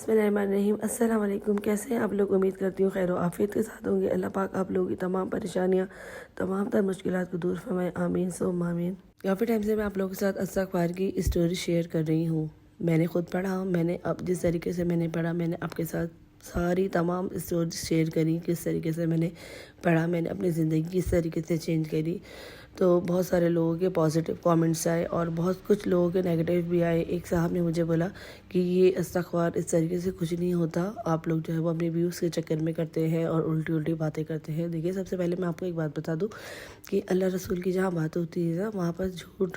बिस्मिल्लाहिर्रहमानिर्रहीम। अस्सलाम वालेकुम। कैसे हैं आप लोग? उम्मीद करती हूँ खैर आफियत के साथ होंगे। अल्लाह पाक आप लोगों की तमाम परेशानियाँ, तमाम तर मुश्किलात को दूर फरमाए। आमीन सुम्मा आमीन। काफ़ी टाइम से मैं आप लोगों के साथ इस्तग़फ़ार की स्टोरी शेयर कर रही हूँ। मैंने खुद पढ़ा, मैंने अब जिस तरीके से मैंने पढ़ा, मैंने आपके साथ सारी तमाम स्टोरी शेयर करी। किस तरीके से मैंने पढ़ा, मैंने अपनी ज़िंदगी किस तरीके से चेंज करी। तो बहुत सारे लोगों के पॉजिटिव कमेंट्स आए और बहुत कुछ लोगों के नेगेटिव भी आए। एक साहब ने मुझे बोला कि ये इस्तग़फ़ार इस तरीके से कुछ नहीं होता, आप लोग जो है वो अपने व्यूज़ के चक्कर में करते हैं और उल्टी उल्टी बातें करते हैं। देखिए, सबसे पहले मैं आपको एक बात बता दूं कि अल्लाह रसूल की जहाँ बात होती है ना, वहाँ पर झूठ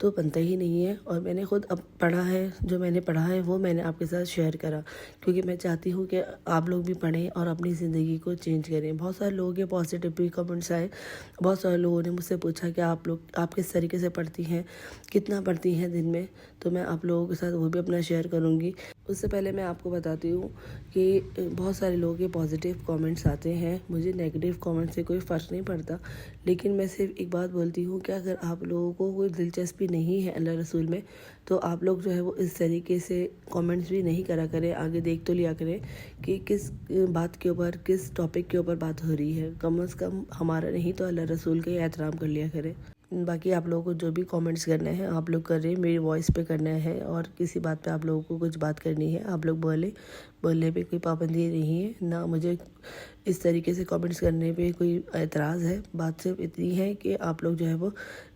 तो बनता ही नहीं है। और मैंने खुद अब पढ़ा है, जो मैंने पढ़ा है वो मैंने आपके साथ शेयर करा, क्योंकि मैं चाहती हूँ कि आप लोग भी पढ़ें और अपनी ज़िंदगी को चेंज करें। बहुत सारे लोगों के पॉजिटिव भी कमेंट्स आए। बहुत सारे लोगों ने मुझसे पूछा कि आप किस तरीके से पढ़ती हैं, कितना पढ़ती हैं दिन में। तो मैं आप लोगों के साथ वो भी अपना शेयर करूँगी। उससे पहले मैं आपको बताती हूँ कि बहुत सारे लोगों के पॉजिटिव कमेंट्स आते हैं, मुझे नेगेटिव कमेंट से कोई फ़र्क नहीं पड़ता। लेकिन मैं सिर्फ एक बात बोलती हूँ कि अगर आप लोगों को कोई दिलचस्पी नहीं है अल्लाह रसूल में, तो आप लोग जो है वो इस तरीके से कमेंट्स भी नहीं करा करें। आगे देख तो लिया करें कि किस बात के ऊपर, किस टॉपिक के ऊपर बात हो रही है। कम से कम हमारा नहीं तो अल्लाह रसूल का एहतराम कर लिया करें। बाकी आप लोगों को जो भी कमेंट्स करने हैं आप लोग कर रहे हैं, मेरी वॉइस पे करना है। और किसी बात पे आप लोगों को कुछ बात करनी है, आप लोग बोलने पे कोई पाबंदी नहीं है ना। मुझे इस तरीके से कमेंट्स करने पे कोई एतराज़ है। बात सिर्फ इतनी है कि आप लोग जो है वो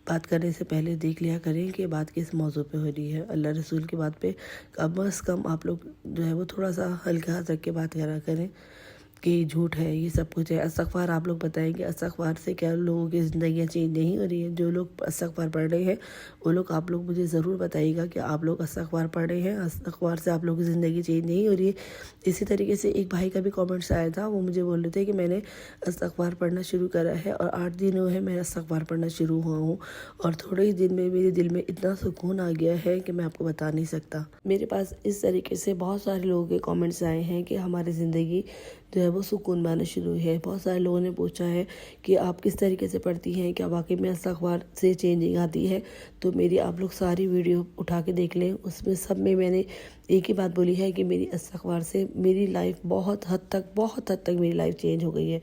बात करने से पहले देख लिया करें कि बात किस मौजू पे हो रही है। अल्लाह रसूल की बात पे कम से कम आप लोग जो है वो थोड़ा सा हल्का हाथ रख के बात करा करें कि झूठ है, ये सब कुछ है। इस्तग़फ़ार आप लोग बताएंगे, इस्तग़फ़ार से क्या लोगों की ज़िंदगियाँ चेंज नहीं हो रही है? जो लोग इस्तग़फ़ार पढ़ रहे हैं वो लोग, आप लोग मुझे ज़रूर बताइएगा कि आप लोग इस्तग़फ़ार पढ़ रहे हैं, इस्तग़फ़ार से आप लोगों की ज़िंदगी चेंज नहीं हो रही है। इसी तरीके से एक भाई का भी कमेंट्स आया था, वो मुझे बोल रहे थे कि मैंने इस्तग़फ़ार पढ़ना शुरू करा है और 8 दिन हुए हैं मैं इस्तग़फ़ार पढ़ना शुरू हुआ हूँ, और थोड़े ही दिन में मेरे दिल में इतना सुकून आ गया है कि मैं आपको बता नहीं सकता। मेरे पास इस तरीके से बहुत सारे लोगों के कमेंट्स आए हैं कि हमारी ज़िंदगी जो है वो सुकून पाना शुरू हुई है। बहुत सारे लोगों ने पूछा है कि आप किस तरीके से पढ़ती हैं, क्या वाकई में इस्तग़फ़ार से चेंजिंग आती है? तो मेरी आप लोग सारी वीडियो उठा के देख लें, उसमें सब में मैंने एक ही बात बोली है कि मेरी इस्तग़फ़ार से मेरी लाइफ बहुत हद तक मेरी लाइफ चेंज हो गई है।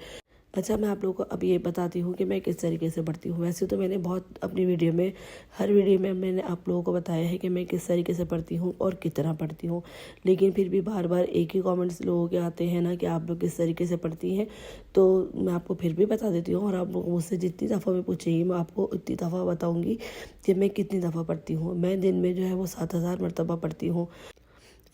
अच्छा, मैं आप लोगों को अब ये बताती हूँ कि मैं किस तरीके से पढ़ती हूँ। वैसे तो मैंने बहुत अपनी वीडियो में, हर वीडियो में मैंने आप लोगों को बताया है कि मैं किस तरीके से पढ़ती हूँ और कितना पढ़ती हूँ, लेकिन फिर भी बार बार एक ही कमेंट्स लोगों के आते हैं ना कि आप लोग किस तरीके से पढ़ती हैं। तो मैं आपको फिर भी बता देती हूँ, और आप लोग मुझसे जितनी दफ़ा भी पूछेंगी मैं आपको उतनी दफ़ा बताऊँगी कि मैं कितनी दफ़ा पढ़ती हूँ। मैं दिन में जो है वो 7000 मरतबा पढ़ती हूँ।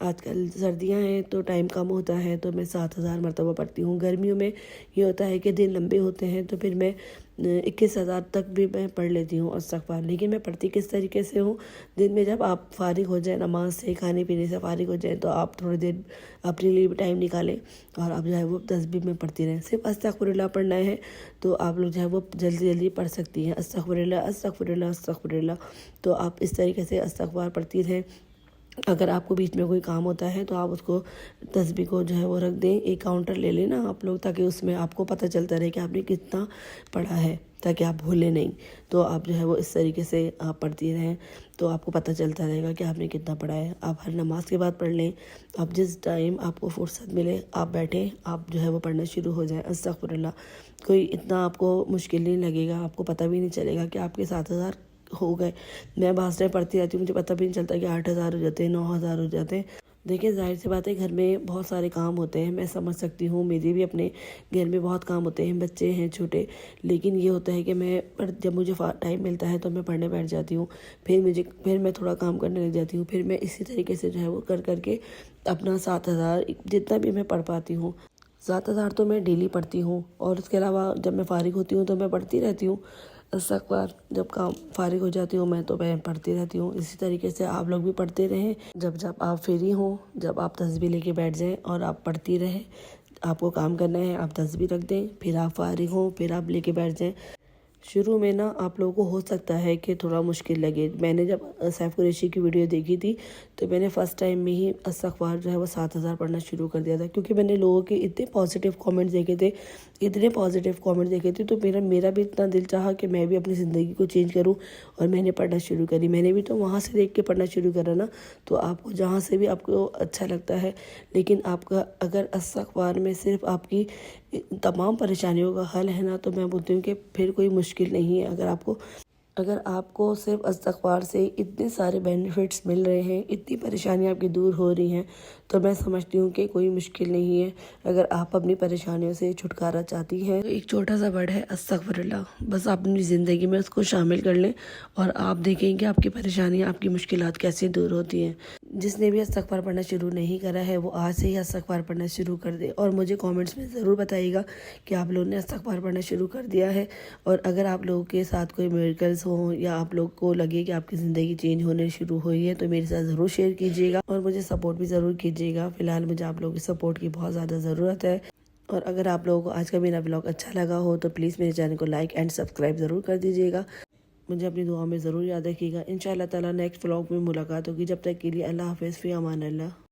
आजकल सर्दियां हैं तो टाइम कम होता है, तो मैं 7000 मरतबा पढ़ती हूँ। गर्मियों में ये होता है कि दिन लंबे होते हैं, तो फिर मैं 21,000 तक भी मैं पढ़ लेती हूँ इस्तग़फ़ार। लेकिन मैं पढ़ती किस तरीके से हूँ, दिन में जब आप फारिग हो जाए, नमाज से, खाने पीने से फारिग हो जाए, तो आप थोड़ी देर अपने लिए भी टाइम निकालें और आप जो है वो तस्बीह में पढ़ती रहें। सिर्फ अस्तग़फ़िरुल्लाह पढ़ना है तो आप लोग जो है वो जल्दी जल्दी पढ़ सकती हैं। अस्तग़फ़िरुल्लाह अस्तग़फ़िरुल्लाह अस्तग़फ़िरुल्लाह। तो आप इस तरीके से इस्तग़फ़ार पढ़ती रहें। अगर आपको बीच में कोई काम होता है तो आप उसको तस्बीह को जो है वो रख दें, एक काउंटर ले लेना आप लोग, ताकि उसमें आपको पता चलता रहे कि आपने कितना पढ़ा है, ताकि आप भूलें नहीं। तो आप जो है वो इस तरीके से आप पढ़ती रहें तो आपको पता चलता रहेगा कि आपने कितना पढ़ा है। आप हर नमाज के बाद पढ़ लें, आप जिस टाइम आपको फुर्सत मिले आप बैठें, आप जो है वो पढ़ना शुरू हो जाए अस्तग़फ़िरुल्लाह। कोई इतना आपको मुश्किल नहीं लगेगा, आपको पता भी नहीं चलेगा कि आपके 7000 हो गए। मैं बास टाइम पढ़ती रहती हूँ, मुझे पता भी नहीं चलता कि 8000 हो जाते हैं, 9000 हो जाते हैं। देखिए, जाहिर सी बात है घर में बहुत सारे काम होते हैं, मैं समझ सकती हूँ, मेरे भी अपने घर में बहुत काम होते हैं, बच्चे हैं छोटे। लेकिन ये होता है कि जब मुझे टाइम मिलता है तो मैं पढ़ने बैठ जाती हूँ, फिर मैं थोड़ा काम करने लग जाती हूँ, फिर मैं इसी तरीके से जो है वो करके अपना 7000 जितना भी मैं पढ़ पाती हूँ, 7000 तो मैं डेली पढ़ती हूँ। और उसके अलावा जब मैं फारिग होती हूँ तो मैं पढ़ती रहती हूँ इस्तग़फ़ार। जब काम फारिग हो जाती हूँ तो मैं पढ़ती रहती हूँ। इसी तरीके से आप लोग भी पढ़ते रहें। जब आप फ्री हों, जब आप तस्बीह लेके बैठ जाएं और आप पढ़ती रहें। आपको काम करना है, आप तस्बीह रख दें, फिर आप फारिग हों, फिर आप लेके बैठ जाएं। شروع میں نا آپ لوگوں کو ہو سکتا ہے کہ تھوڑا مشکل لگے. میں نے جب سیف قریشی کی ویڈیو دیکھی تھی تو میں نے فرسٹ ٹائم میں ہی استغفار جو ہے وہ 7000 پڑھنا شروع کر دیا تھا، کیونکہ میں نے لوگوں کے اتنے پازیٹیو کامنٹس دیکھے تھے، تو میرا بھی اتنا دل چاہا کہ میں بھی اپنی زندگی کو چینج کروں، اور میں نے پڑھنا شروع کری. میں نے بھی تو وہاں سے دیکھ کے پڑھنا شروع کرا نا. تو آپ کو جہاں سے بھی آپ کو اچھا لگتا ہے، لیکن آپ کا اگر استغفار میں صرف آپ کی تمام پریشانیوں کا حل ہے نا، تو میں بولتی ہوں کہ پھر کوئی مشکل نہیں ہے. اگر آپ کو صرف استغفار سے اتنے سارے بینیفٹس مل رہے ہیں، اتنی پریشانیاں آپ کی دور ہو رہی ہیں، تو میں سمجھتی ہوں کہ کوئی مشکل نہیں ہے. اگر آپ اپنی پریشانیوں سے چھٹکارا چاہتی ہیں تو ایک چھوٹا سا ورڈ ہے استغفر اللہ، بس آپ اپنی زندگی میں اس کو شامل کر لیں اور آپ دیکھیں کہ آپ کی پریشانیاں، آپ کی مشکلات کیسے دور ہوتی ہیں. جس نے بھی استغفار پڑھنا شروع نہیں کرا ہے وہ آج سے ہی استغفار پڑھنا شروع کر دے، اور مجھے کامنٹس میں ضرور بتائیے گا کہ آپ لوگوں نے استغفار پڑھنا شروع کر دیا ہے. اور اگر آپ لوگوں کے ساتھ کوئی میریکلز ہوں یا آپ لوگ کو لگے کہ آپ کی زندگی چینج ہونے شروع ہوئی ہے تو میرے ساتھ ضرور شیئر کیجیے گا اور مجھے سپورٹ بھی ضرور کیجیے گا. فی الحال مجھے آپ لوگوں کی سپورٹ کی بہت زیادہ ضرورت ہے. اور اگر آپ لوگوں کو آج کا میرا ولاگ اچھا لگا ہو تو پلیز میرے چینل کو لائک اینڈ سبسکرائب ضرور کر دیجیے گا. مجھے اپنی دعا میں ضرور یاد رکھیے گا. انشاءاللہ تعالی نیکسٹ ولاگ میں ملاقات ہوگی. جب تک کے لیے اللہ حافظ، فی امان اللہ.